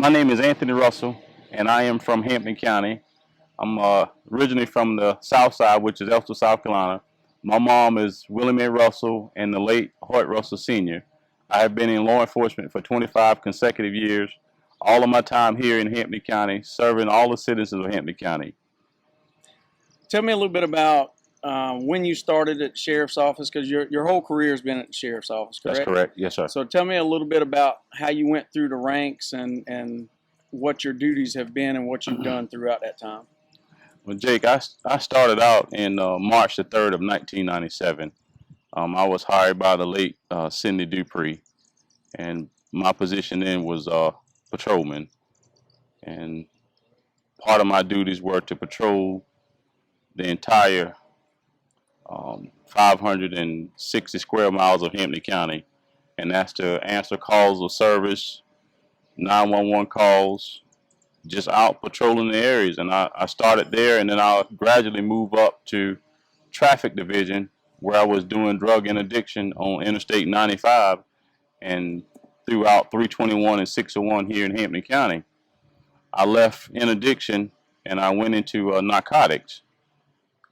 My name is Anthony Russell, and I am from Hampton County. I'm originally from the South Side, which is Ellsworth, South Carolina. My mom is Willie Mae Russell and the late Hoyt Russell Sr. I have been in law enforcement for 25 consecutive years, all of my time here in Hampton County, serving all the citizens of Hampton County. Tell me a little bit about when you started at the sheriff's office, because your whole career has been at the sheriff's office, correct? That's correct. Yes, sir. So tell me a little bit about how you went through the ranks and what your duties have been and what you've done throughout that time. Well, Jake, I started out in March the 3rd of 1997. I was hired by the late Sidney Dupree, and my position then was patrolman. And part of my duties were to patrol the entire 560 square miles of Hampton County, and that's to answer calls of service, 911 calls, just out patrolling the areas. And I started there, and then I'll gradually move up to traffic division, where I was doing drug interdiction on Interstate 95 and throughout 321 and 601 here in Hampton County. I left interdiction and I went into narcotics,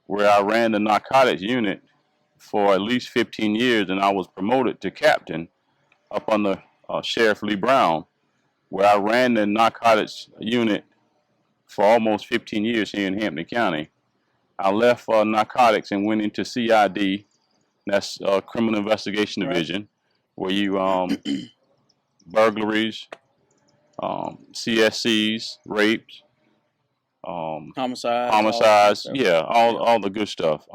where I ran the narcotics unit for at least 15 years, and I was promoted to captain up under Sheriff Lee Brown, where I ran the narcotics unit for almost 15 years here in Hampton County. I left narcotics and went into CID, that's Criminal Investigation Division, where you burglaries, CSCs, rapes, homicides, yeah, all the good stuff.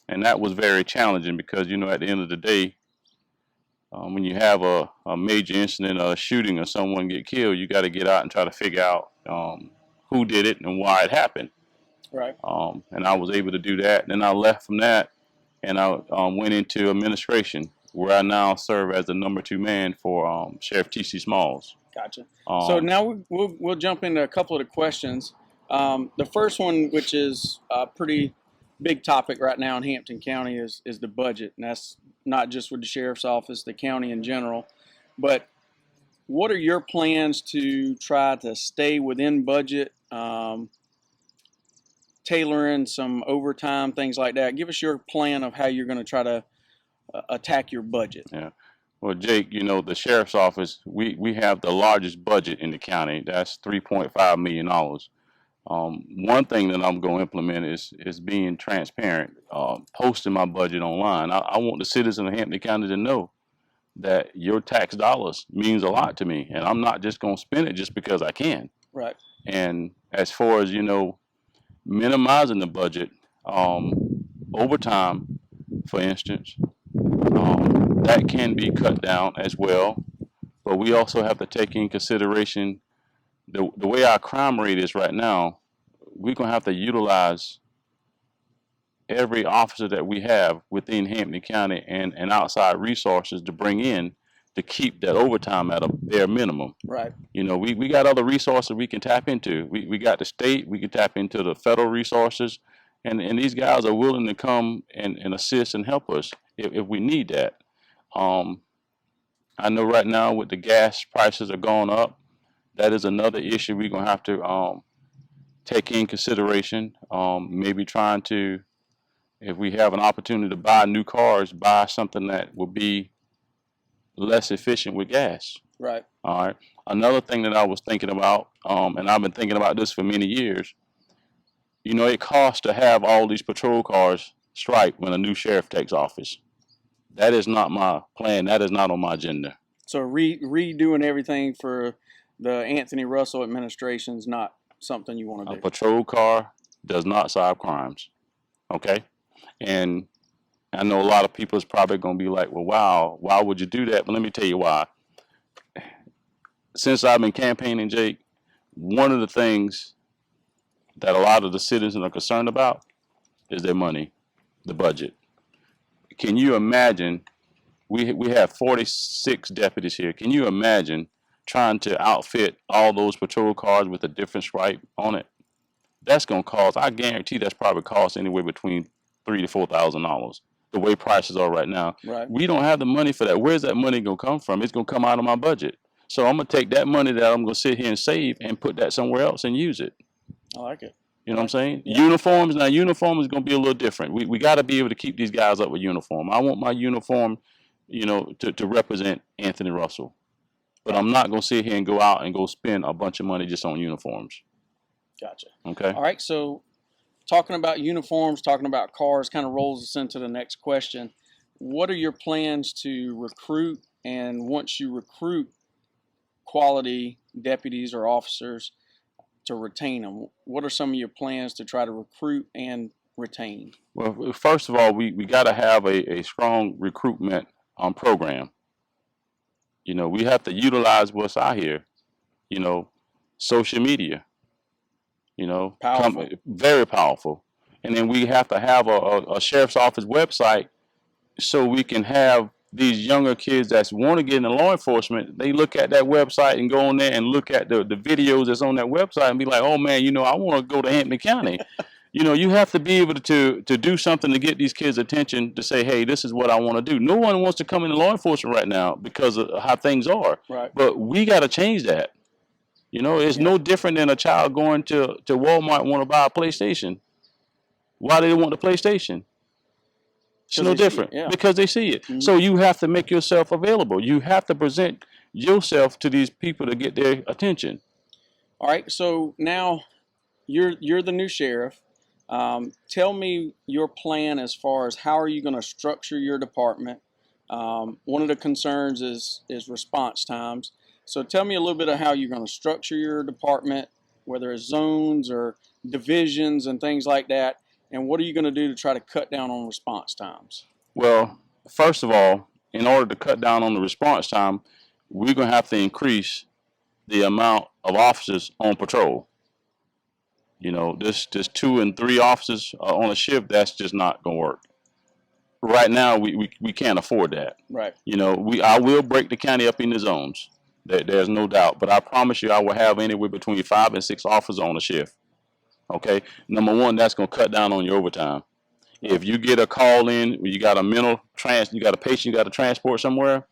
And that was very challenging because, you know, at the end of the day, when you have a major incident, a shooting, or someone get killed, you got to get out and try to figure out who did it and why it happened. Right. And I was able to do that. Then I left from that, and I went into administration, where I now serve as the #2 man for Sheriff T.C. Smalls. Gotcha. So now we'll jump into a couple of the questions. The first one, which is a pretty big topic right now in Hampton County, is the budget, and that's not just with the sheriff's office, the county in general. But what are your plans to try to stay within budget, tailoring some overtime, things like that? Give us your plan of how you're going to try to attack your budget. Yeah. Well, Jake, you know, the sheriff's office, we have the largest budget in the county. That's $3.5 million. One thing that I'm going to implement is being transparent, posting my budget online. I want the citizens of Hampton County to know that your tax dollars means a lot to me, and I'm not just going to spend it just because I can. Right. And as far as, you know, minimizing the budget, overtime, for instance, that can be cut down as well. But we also have to take in consideration the way our crime rate is right now. We're going to have to utilize every officer that we have within Hampton County and outside resources to bring in to keep that overtime at a bare minimum. Right. You know, we got other resources we can tap into. We got the state, we can tap into the federal resources, and these guys are willing to come and assist and help us if we need that. I know right now with the gas prices are going up, that is another issue we're going to have to take in consideration. Maybe trying to, if we have an opportunity to buy new cars, buy something that will be less efficient with gas. Right. All right. Another thing that I was thinking about, and I've been thinking about this for many years, you know, it costs to have all these patrol cars striped when a new sheriff takes office. That is not my plan. That is not on my agenda. So redoing everything for the Anthony Russell administration is not something you want to do. A patrol car does not solve crimes. Okay? And I know a lot of people is probably going to be like, well, wow, why would you do that? But let me tell you why. Since I've been campaigning, Jake, one of the things that a lot of the citizens are concerned about is their money, the budget. Can you imagine, we have 46 deputies here. Can you imagine trying to outfit all those patrol cars with a different stripe on it? That's going to cost, I guarantee that's probably cost anywhere between $3,000 to $4,000, the way prices are right now. Right. We don't have the money for that. Where's that money going to come from? It's going to come out of my budget. So I'm gonna take that money that I'm gonna sit here and save and put that somewhere else and use it. I like it. You know what I'm saying? Yeah. Uniforms, now uniform is gonna be a little different. We got to be able to keep these guys up with uniform. I want my uniform, to represent Anthony Russell. But I'm not gonna sit here and go out and go spend a bunch of money just on uniforms. Gotcha. Okay. All right. So, talking about uniforms, talking about cars, kind of rolls us into the next question. What are your plans to recruit? And once you recruit quality deputies or officers, to retain them, what are some of your plans to try to recruit and retain? Well, first of all, we got to have a strong recruitment program. We have to utilize what's out here. Social media. Powerful. Very powerful. And then we have to have a sheriff's office website so we can have these younger kids that want to get into law enforcement. They look at that website and go on there and look at the videos that's on that website and be like, oh man, I want to go to Hampton County. You have to be able to do something to get these kids' attention to say, hey, this is what I want to do. No one wants to come into law enforcement right now because of how things are. Right. But we got to change that. It's no different than a child going to Walmart and want to buy a PlayStation. Why do they want the PlayStation? It's no different because they see it. So you have to make yourself available. You have to present yourself to these people to get their attention. All right. So now you're the new sheriff. Tell me your plan as far as how are you going to structure your department. One of the concerns is response times. So tell me a little bit of how you're going to structure your department, whether it's zones or divisions and things like that. And what are you going to do to try to cut down on response times? Well, first of all, in order to cut down on the response time, we're going to have to increase the amount of officers on patrol. This 2 and 3 officers on a shift, that's just not going to work. Right now, we can't afford that. Right. I will break the county up into zones. There's no doubt. But I promise you, I will have anywhere between 5 and 6 officers on a shift. Okay. Number one, that's going to cut down on your overtime. If you get a call in, you got a you got a patient you got to transport somewhere.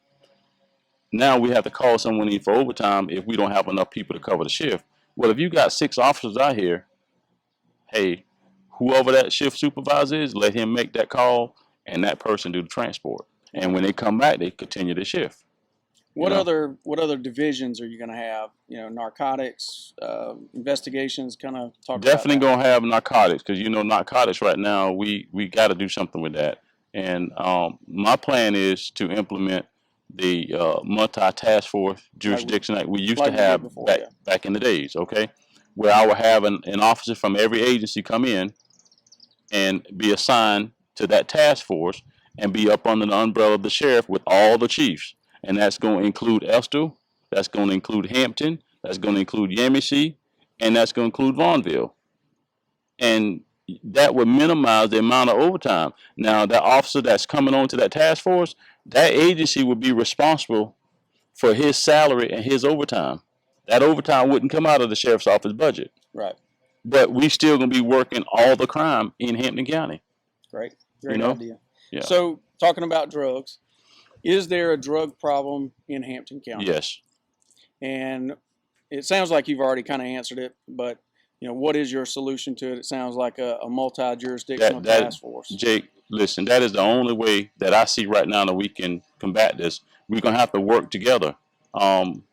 Now we have to call someone in for overtime if we don't have enough people to cover the shift. Well, if you got 6 officers out here, hey, whoever that shift supervisor is, let him make that call and that person do the transport. And when they come back, they continue the shift. What other divisions are you going to have? Narcotics, investigations. Kind of talk. Definitely about gonna have narcotics because narcotics right now we got to do something with that. And my plan is to implement the multi-task force jurisdiction like we used to have before, back in the days. Okay, where I will have an officer from every agency come in and be assigned to that task force and be up under the umbrella of the sheriff with all the chiefs. And that's going to include Estill, that's going to include Hampton, that's going to include Yemassee, and that's going to include Vaughnville. And that would minimize the amount of overtime. Now, that officer that's coming on to that task force, that agency would be responsible for his salary and his overtime. That overtime wouldn't come out of the sheriff's office budget. Right. But we still going to be working all the crime in Hampton County. Great idea. Yeah. So, talking about drugs, is there a drug problem in Hampton County? Yes. And it sounds like you've already kind of answered it, but what is your solution to it? It sounds like a multi-jurisdictional task force. Jake, listen, that is the only way that I see right now that we can combat this. We're going to have to work together. And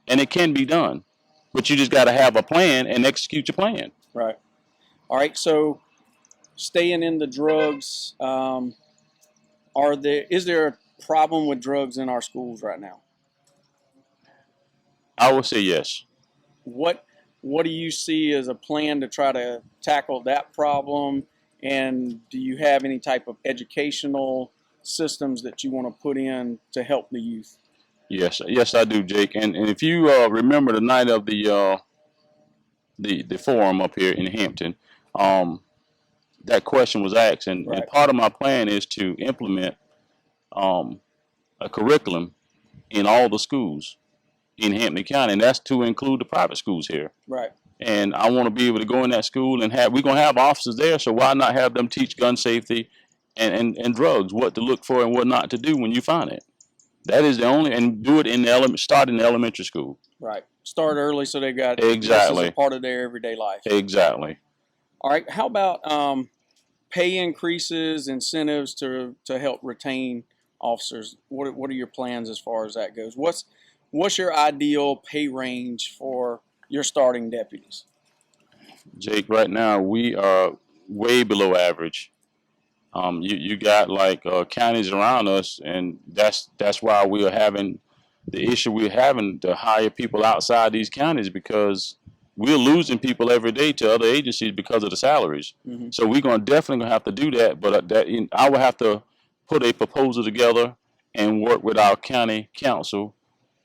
it can be done. But you just got to have a plan and execute your plan. Right. All right. So, staying in the drugs, is there a problem with drugs in our schools right now? I would say yes. What do you see as a plan to try to tackle that problem? And do you have any type of educational systems that you want to put in to help the youth? Yes, I do, Jake. And if you remember the night of the forum up here in Hampton, that question was asked, and part of my plan is to implement a curriculum in all the schools in Hampton County, and that's to include the private schools here. Right. And I want to be able to go in that school and we're going to have officers there, so why not have them teach gun safety and drugs, what to look for and what not to do when you find it. That is the only, and do it in the start in the elementary school. Right. Start early so they've got Exactly. this as a part of their everyday life. Exactly. All right. How about pay increases, incentives to help retain officers? What are your plans as far as that goes? What's your ideal pay range for your starting deputies? Jake, right now we are way below average. You got like counties around us, and that's why we are having the issue we're having to hire people outside these counties, because we're losing people every day to other agencies because of the salaries. Mm-hmm. So we're definitely gonna have to do that. But I will have to put a proposal together and work with our county council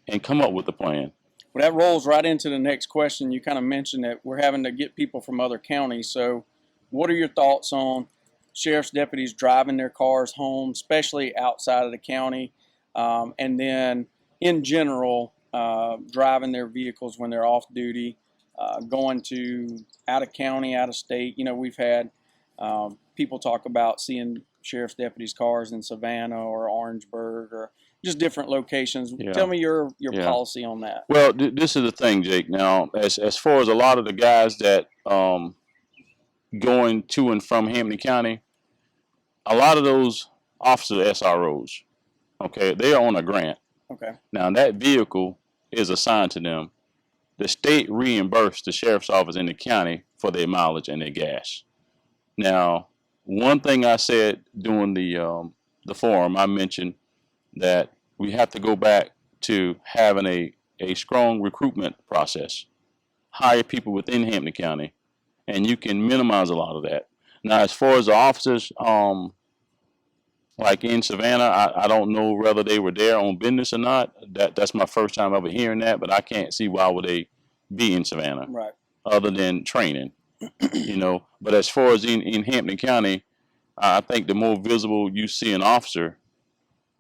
and come up with a plan. Well, that rolls right into the next question. You kind of mentioned that we're having to get people from other counties. So what are your thoughts on sheriff's deputies driving their cars home, especially outside of the county, and then in general, driving their vehicles when they're off duty, going to out of county, out of state? You know, we've had people talk about seeing sheriff's deputies' cars in Savannah or Orangeburg or just different locations. Yeah. Tell me your Yeah. policy on that. Well, this is the thing, Jake. Now, as far as a lot of the guys that going to and from Hampton County, a lot of those officers are SROs. Okay, they are on a grant. Okay. Now that vehicle is assigned to them. The state reimbursed the sheriff's office in the county for their mileage and their gas. Now, one thing I said during the forum, I mentioned that we have to go back to having a strong recruitment process. Hire people within Hampton County, and you can minimize a lot of that. Now, as far as the officers, like in Savannah, I don't know whether they were there on business or not. That's my first time ever hearing that, but I can't see why would they be in Savannah, right, other than training, you know. But as far as in Hampton County, I think the more visible you see an officer,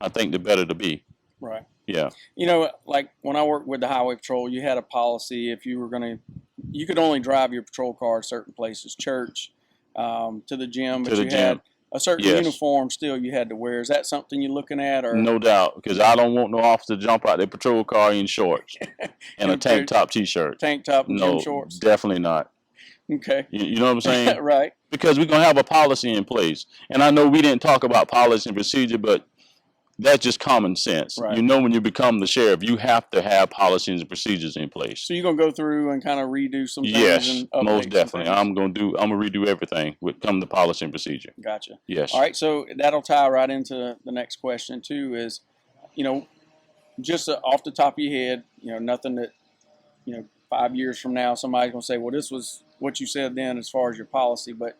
I think the better to be. Right. Yeah. You know, like when I worked with the Highway Patrol, you had a policy if you were you could only drive your patrol car to certain places, church, to the gym, but you had a certain uniform still you had to wear. Is that something you're looking at? Or no doubt, because I don't want no officer to jump out their patrol car in shorts and a tank top T-shirt. Tank top and no, gym shorts? Definitely not. Okay. You know what I'm saying? Right. Because we're going to have a policy in place. And I know we didn't talk about policy and procedure, but that's just common sense. Right. You know, when you become the sheriff, you have to have policies and procedures in place. So you're going to go through and kind of redo some things? Yes, and most definitely. I'm going to redo everything when it comes to policy and procedure. Gotcha. Yes. All right, so that'll tie right into the next question too is, you know, just off the top of your head, you know, nothing that, you know, 5 years from now, somebody's going to say, well, this was what you said then as far as your policy, but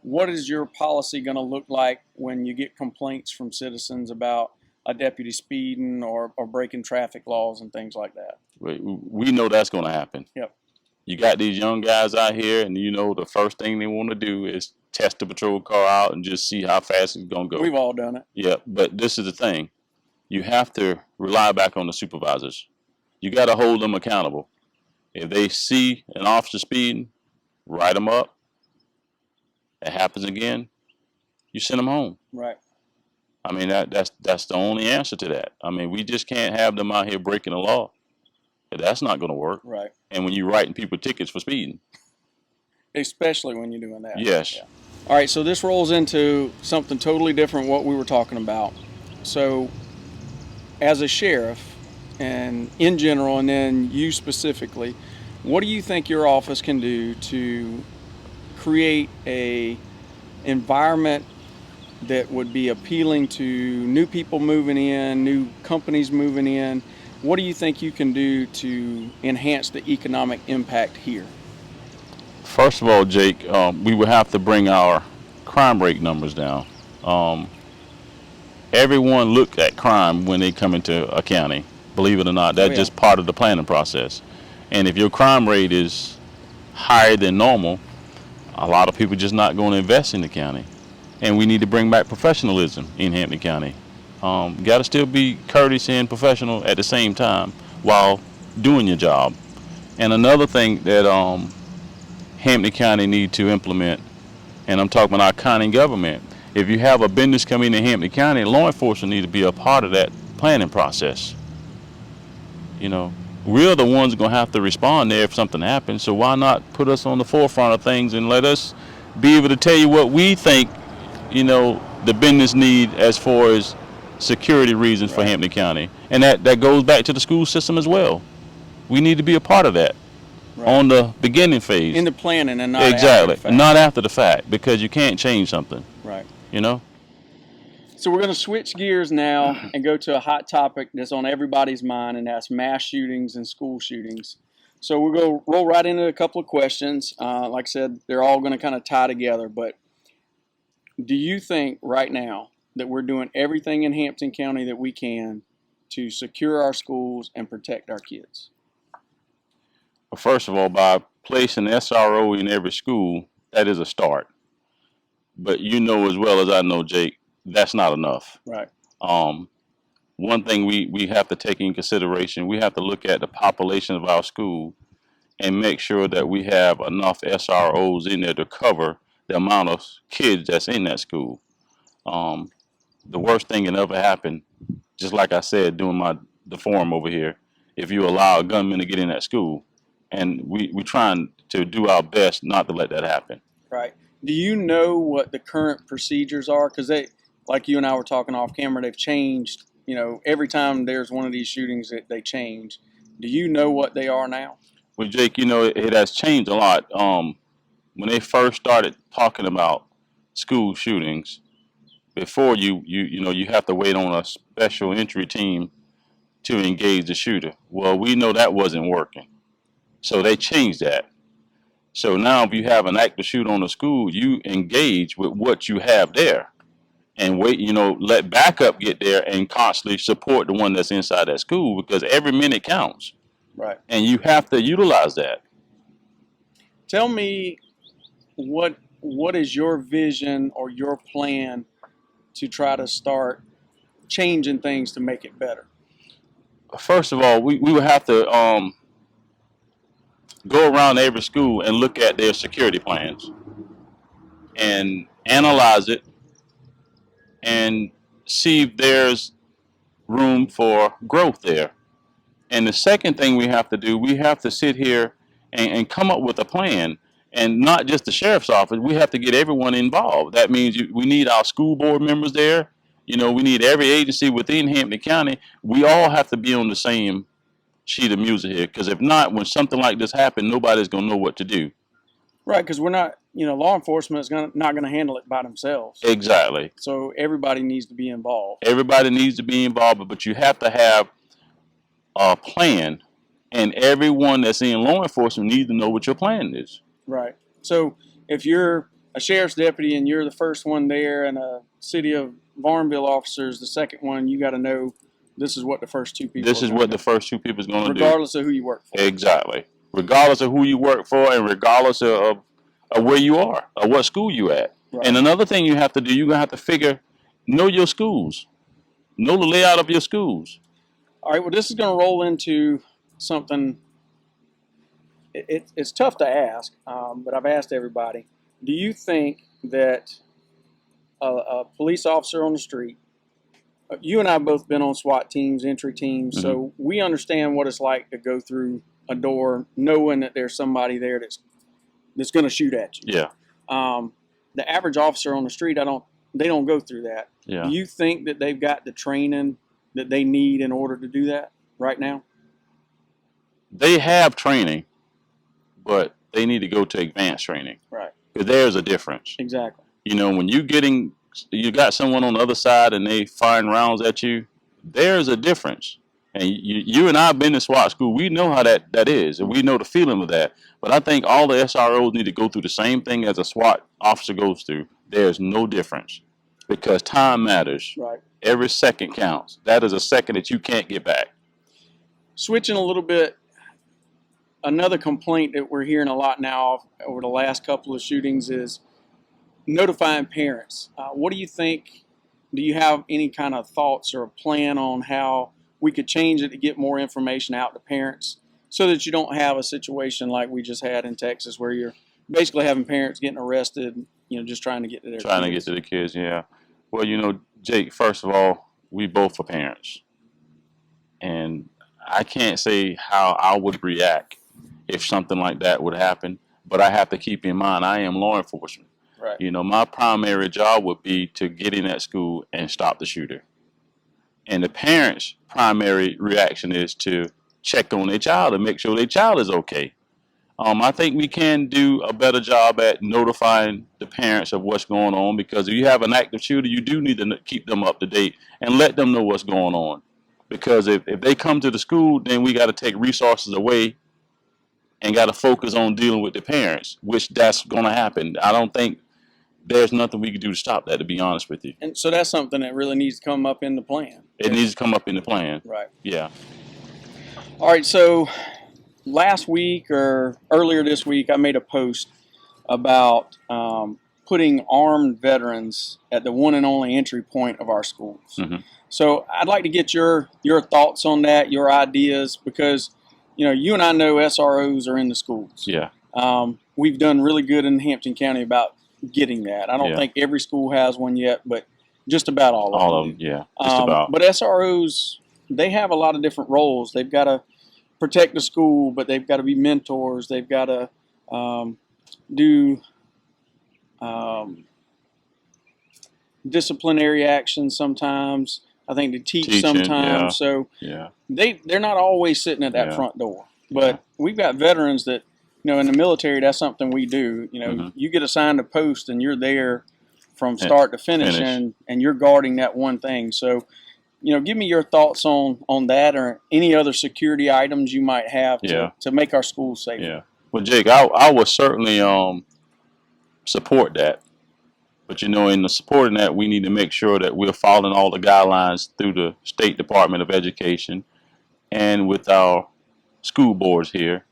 what is your policy going to look like when you get complaints from citizens about a deputy speeding or breaking traffic laws and things like that? We know that's going to happen. Yep. You got these young guys out here, and you know the first thing they want to do is test the patrol car out and just see how fast it's going to go. We've all done it. Yeah, but this is the thing. You have to rely back on the supervisors. You got to hold them accountable. If they see an officer speeding, write them up. It happens again, you send them home. Right. I mean, that's the only answer to that. I mean, we just can't have them out here breaking the law. That's not going to work. Right. And when you're writing people tickets for speeding. Especially when you're doing that. Yes. Yeah. All right, so this rolls into something totally different what we were talking about. So as a sheriff, and in general, and then you specifically, what do you think your office can do to create a environment that would be appealing to new people moving in, new companies moving in? What do you think you can do to enhance the economic impact here? First of all, Jake, we would have to bring our crime rate numbers down. Everyone look at crime when they come into a county. Believe it or not, that's just part of the planning process. And if your crime rate is higher than normal, a lot of people just not going to invest in the county. And we need to bring back professionalism in Hampton County. Got to still be courteous and professional at the same time while doing your job. And another thing that Hampton County need to implement, and I'm talking about our county government, if you have a business come into Hampton County, law enforcement need to be a part of that planning process. You know, we're the ones going to have to respond there if something happens. So why not put us on the forefront of things and let us be able to tell you what we think, the business need as far as security reasons for Right. Hampton County. And that goes back to the school system as well. We need to be a part of that Right. on the beginning phase. In the planning and not after the Exactly. fact. Not after the fact, because you can't change something, Right. you know? So we're going to switch gears now and go to a hot topic that's on everybody's mind, and that's mass shootings and school shootings. So we'll go roll right into a couple of questions. Like I said, they're all going to kind of tie together. But do you think right now that we're doing everything in Hampton County that we can to secure our schools and protect our kids? First of all, by placing SRO in every school, that is a start. But you know as well as I know, Jake, that's not enough. Right. One thing we have to take in consideration, we have to look at the population of our school and make sure that we have enough SROs in there to cover the amount of kids that's in that school. The worst thing can ever happen, just like I said doing the forum over here, if you allow a gunman to get in that school. And we're trying to do our best not to let that happen. Right. Do you know what the current procedures are? Because they, like you and I were talking off camera, they've changed. Every time there's one of these shootings, they change. Do you know what they are now? Well, Jake, it has changed a lot. When they first started talking about school shootings, before you have to wait on a special entry team to engage the shooter. Well, we know that wasn't working, so they changed that. So now, if you have an active shooter on the school, you engage with what you have there, and wait. Let backup get there and constantly support the one that's inside that school, because every minute counts. Right. And you have to utilize that. Tell me what is your vision or your plan to try to start changing things to make it better? First of all, we would have to go around every school and look at their security plans and analyze it and see if there's room for growth there. And the second thing we have to do, we have to sit here and come up with a plan. And not just the sheriff's office, we have to get everyone involved. That means we need our school board members there. We need every agency within Hampton County. We all have to be on the same sheet of music here, because if not, when something like this happens, nobody's going to know what to do. Right, because we're not, law enforcement is not going to handle it by themselves. Exactly. So everybody needs to be involved. Everybody needs to be involved, but you have to have a plan, and everyone that's in law enforcement needs to know what your plan is. Right. So if you're a sheriff's deputy and you're the first one there, and a city of Varnville officer is the second one, you got to know this is what the first two people. This is what the first two people is going to do, regardless of who you work for. Exactly. Regardless of who you work for, and regardless of where you are or what school you at. Right. And another thing you have to do, you're going to have to know your schools, know the layout of your schools. All right. Well, this is going to roll into something. It's tough to ask, but I've asked everybody. Do you think that a police officer on the street, you and I have both been on SWAT teams, entry teams, Mm-hmm. so we understand what it's like to go through a door knowing that there's somebody there that's going to shoot at you. Yeah. The average officer on the street, they don't go through that. Yeah. Do you think that they've got the training that they need in order to do that right now? They have training, but they need to go to advanced training. Right. Because there's a difference. Exactly. When you got someone on the other side and they firing rounds at you, there's a difference. And you and I have been in SWAT school. We know how that is, and we know the feeling of that. But I think all the SROs need to go through the same thing as a SWAT officer goes through. There's no difference, because time matters. Right. Every second counts. That is a second that you can't get back. Switching a little bit, another complaint that we're hearing a lot now over the last couple of shootings is notifying parents. What do you think? Do you have any kind of thoughts or a plan on how we could change it to get more information out to parents, so that you don't have a situation like we just had in Texas, where you're basically having parents getting arrested, just trying to get to their Trying kids? to get to the kids, yeah. Well, Jake, first of all, we both are parents. And I can't say how I would react if something like that would happen, but I have to keep in mind I am law enforcement. Right. You know, my primary job would be to get in that school and stop the shooter. And the parents' primary reaction is to check on their child and make sure their child is okay. I think we can do a better job at notifying the parents of what's going on, because if you have an active shooter, you do need to keep them up to date and let them know what's going on. Because if they come to the school, then we got to take resources away and got to focus on dealing with the parents, which that's going to happen. I don't think there's nothing we can do to stop that, to be honest with you. And so that's something that really needs to come up in the plan. It needs to come up in the plan. Right. Yeah. All right. So last week or earlier this week, I made a post about putting armed veterans at the one and only entry point of our schools. Mm-hmm. So I'd like to get your thoughts on that, your ideas, because you and I know SROs are in the schools. Yeah. We've done really good in Hampton County about getting that. I don't think every school has one yet, but just about all of them. Yeah. Just about. But SROs, they have a lot of different roles. They've got to protect the school, but they've got to be mentors. They've got to do disciplinary actions sometimes. I think to teach sometimes. So they're not always sitting at that front door. But we've got veterans that, in the military, that's something we do. You get assigned a post and you're there from start to finish. And you're guarding that one thing. So, give me your thoughts on that, or any other security items you might have to make our schools safer. Yeah. Well, Jake, I would certainly support that. But, in the supporting that, we need to make sure that we're following all the guidelines through the State Department of Education and with our school boards here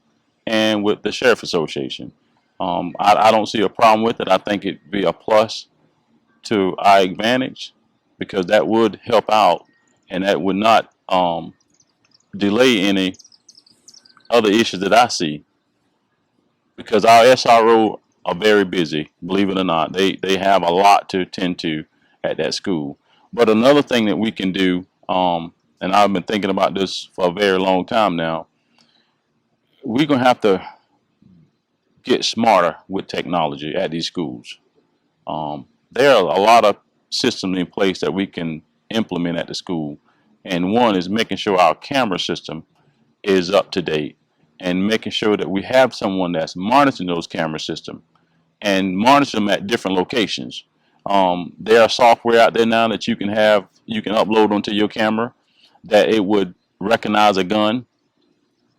and with the Sheriff Association. I don't see a problem with it. I think it'd be a plus to our advantage, because that would help out and that would not delay any other issues that I see. Because our SRO are very busy, believe it or not. They have a lot to attend to at that school. But another thing that we can do, and I've been thinking about this for a very long time now, we're going to have to get smarter with technology at these schools. There are a lot of systems in place that we can implement at the school. And one is making sure our camera system is up to date, and making sure that we have someone that's monitoring those camera systems and monitor them at different locations. There are software out there now that you can upload onto your camera that it would recognize a gun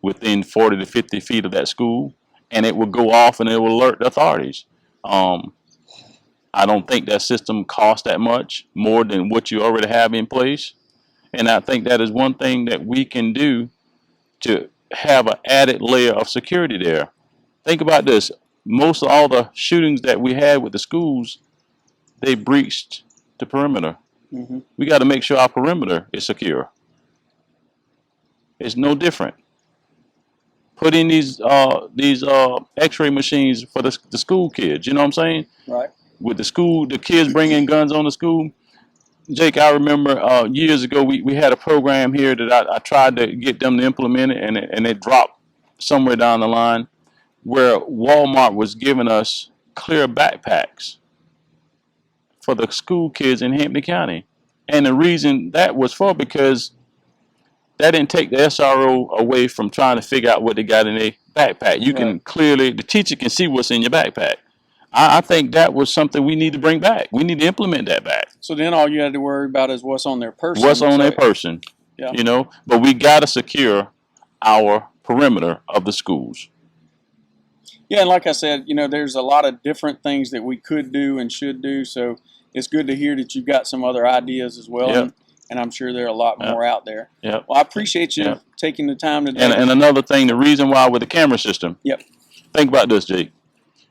within 40 to 50 feet of that school, and it will go off and it will alert the authorities. I don't think that system costs that much more than what you already have in place. And I think that is one thing that we can do to have an added layer of security there. Think about this. Most of all the shootings that we had with the schools, they breached the perimeter. Mm-hmm. We got to make sure our perimeter is secure. It's no different. Put in these X-ray machines for the school kids. You know what I'm saying? Right. With the kids bringing guns on the school. Jake, I remember years ago we had a program here that I tried to get them to implement it, and it dropped somewhere down the line, where Walmart was giving us clear backpacks for the school kids in Hampton County. And the reason that was for, because that didn't take the SRO away from trying to figure out what they got in their backpack. You can clearly, the teacher can see what's in your backpack. I think that was something we need to bring back. We need to implement that back. So then all you had to worry about is what's on their person. What's on their person. Yeah. But we got to secure our perimeter of the schools. Yeah, and like I said, there's a lot of different things that we could do and should do. So it's good to hear that you've got some other ideas as well. Yep. And I'm sure there are a lot more out there. Yep. Well, I appreciate you taking the time today. And another thing, the reason why with the camera system. Yep. Think about this, Jake.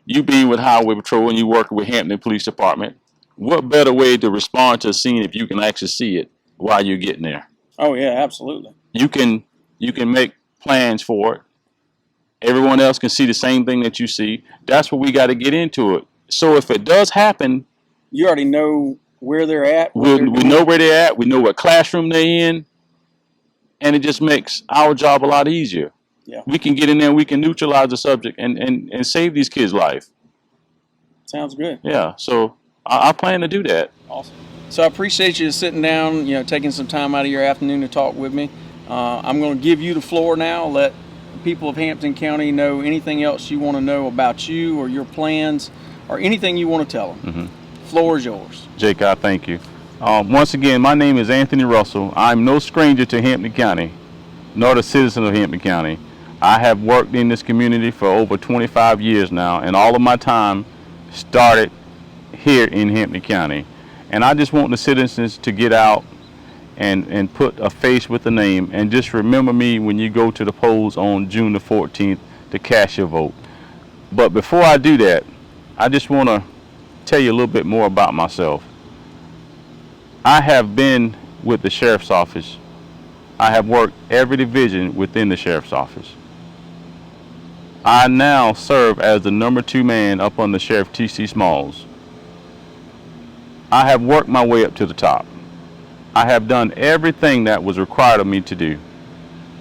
You being with Highway Patrol and you working with Hampton Police Department, what better way to respond to a scene if you can actually see it while you're getting there? Oh, yeah, absolutely. You can make plans for it. Everyone else can see the same thing that you see. That's what we got to get into it. So if it does happen, you already know where they're at. We know where they're at. We know what classroom they're in. and it just makes our job a lot easier. Yeah. We can get in there, we can neutralize the subject and save these kids' life. Sounds good. Yeah, so I plan to do that. Awesome. So I appreciate you sitting down, taking some time out of your afternoon to talk with me. I'm going to give you the floor now. Let the people of Hampton County know anything else you want to know about you or your plans or anything you want to tell them. Mm-hmm. Floor is yours. Jake, I thank you. Once again, my name is Anthony Russell. I'm no stranger to Hampton County, nor the citizen of Hampton County. I have worked in this community for over 25 years now, and all of my time started here in Hampton County. And I just want the citizens to get out and put a face with a name, and just remember me when you go to the polls on June the 14th to cast your vote. But before I do that, I just want to tell you a little bit more about myself. I have been with the sheriff's office. I have worked every division within the sheriff's office. I now serve as the number 2 man up under Sheriff T.C. Smalls. I have worked my way up to the top. I have done everything that was required of me to do.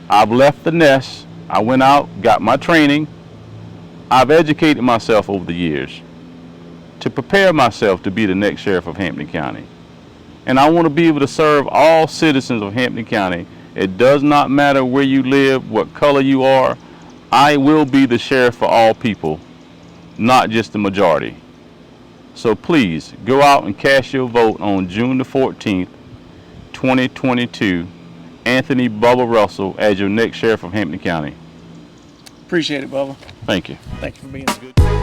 I've left the nest. I went out, got my training. I've educated myself over the years to prepare myself to be the next sheriff of Hampton County. And I want to be able to serve all citizens of Hampton County. It does not matter where you live, what color you are. I will be the sheriff for all people, not just the majority. So please go out and cast your vote on June the 14th, 2022. Anthony Bubba Russell as your next sheriff of Hampton County. Appreciate it, Bubba. Thank you. Thank you for being here.